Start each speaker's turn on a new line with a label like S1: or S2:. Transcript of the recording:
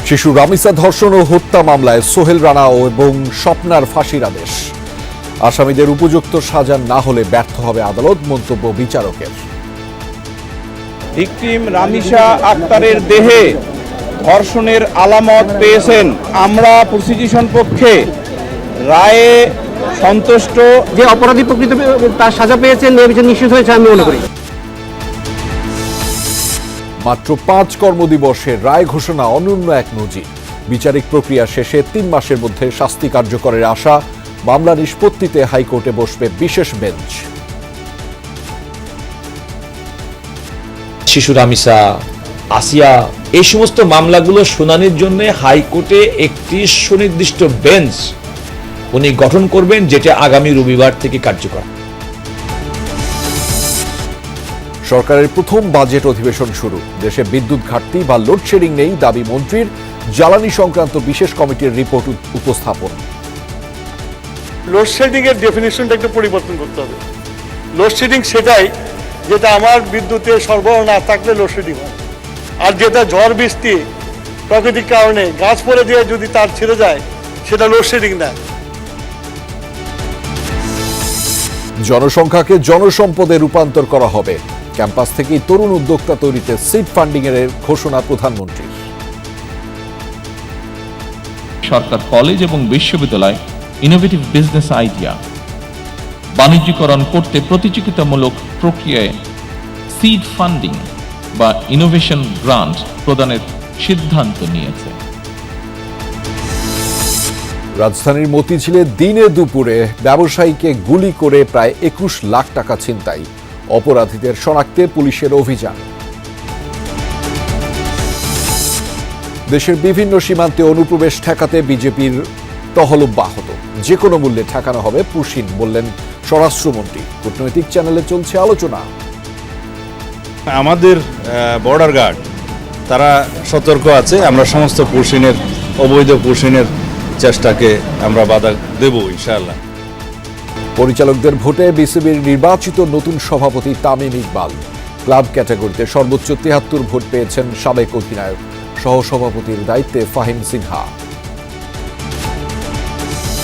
S1: শিশু রামিসা ধর্ষণ ও হত্যা মামলায় সোহেল রানা এবং স্বপ্নার ফাঁসির আদেশ। আসামিদের উপযুক্ত সাজা না হলে ব্যর্থ হবে আদালত, মন্তব্য বিচারকের।
S2: ভিকটিম রামিসা আক্তারের দেহে ধর্ষণের আলামত পেয়েছেন। আমরা প্রসিকিউশন পক্ষে রায়ে সন্তুষ্ট।
S3: যে অপরাধী প্রকৃত তার সাজা পেয়েছেন, নির্বিচার নিশ্চিত হয়েছে আমি মনে করি।
S1: মাত্র 5 কর্মদিবসে রায় ঘোষণা অনন্য এক নজির। বিচারিক প্রক্রিয়া শেষে 3 মাসের মধ্যে শাস্তি কার্যকরের আশা। মামলা নিষ্পত্তিতে হাইকোর্টে বসবে বিশেষ বেঞ্চ।
S4: শিশু রামিসা, আসিয়া, এই সমস্ত মামলাগুলো শুনানির জন্য হাইকোর্টে একটি সুনির্দিষ্ট বেঞ্চ উনি গঠন করবেন, যেটা আগামী রবিবার থেকে কার্যকর।
S1: সরকারের প্রথম বাজেট অধিবেশন শুরু। দেশে বিদ্যুৎ ঘাটতি বা লোডশেডিং নেই দাবি মন্ত্রীর। জ্বালানি সংক্রান্ত বিশেষ কমিটির রিপোর্ট উপস্থাপন।
S5: লোডশেডিং এর ডেফিনিশনটা একটু পরিবর্তন করতে হবে। লোডশেডিং সেটাই যেটা আমার বিদ্যুতের সরবরাহ না থাকলে লোডশেডিং হয়, আর যেটা ঝড় বৃষ্টি প্রাকৃতিক কারণে গাছ পড়ে দিয়ে যদি তার ছিঁড়ে যায় সেটা লোডশেডিং না।
S1: জনসংখ্যাকে জনসম্পদে রূপান্তর করা হবে। ক্যাম্পাস থেকেই তরুণ উদ্যোক্তা তৈরিতে সিড ফান্ডিং এর ঘোষণা প্রধানমন্ত্রীর।
S6: সরকার কলেজ এবং বিশ্ববিদ্যালয় ইনোভেটিভ বিজনেস আইডিয়া বাণিজ্যিকরণ করতে প্রতিযোগিতামূলক প্রক্রিয়ায় সিড ফান্ডিং বা ইনোভেশন গ্রান্ট প্রদানের সিদ্ধান্ত নিয়েছে।
S1: রাজধানীর মতিঝিলে দিনে দুপুরে ব্যবসায়ীকে গুলি করে প্রায় 21 লাখ টাকা ছিনতাই। অপরাধীদের শনাক্তে পুলিশের অভিযান। দেশের বিভিন্ন সীমান্তে অনুপ্রবেশ ঠেকাতে বিজেপির টহল অব্যাহত। যে কোনো মূল্যে ঠেকানো হবে পুশিন, বললেন স্বরাষ্ট্রমন্ত্রী। কূটনৈতিক চ্যানেলে চলছে আলোচনা।
S7: আমাদের বর্ডার গার্ড তারা সতর্ক আছে। আমরা সমস্ত পুশিনের, অবৈধ পুশিনের চেষ্টাকে আমরা বাধা দেব ইনশাআল্লাহ।
S1: পরিচালকদের ভোটে বিসিবির নির্বাচিত নতুন সভাপতি তামিম ইকবাল। ক্লাব ক্যাটাগরিতে সর্বোচ্চ 73 ভোট পেয়েছেন সাবেক অধিনায়ক। সহসভাপতির দায়িত্বে ফাহিম সিনহা।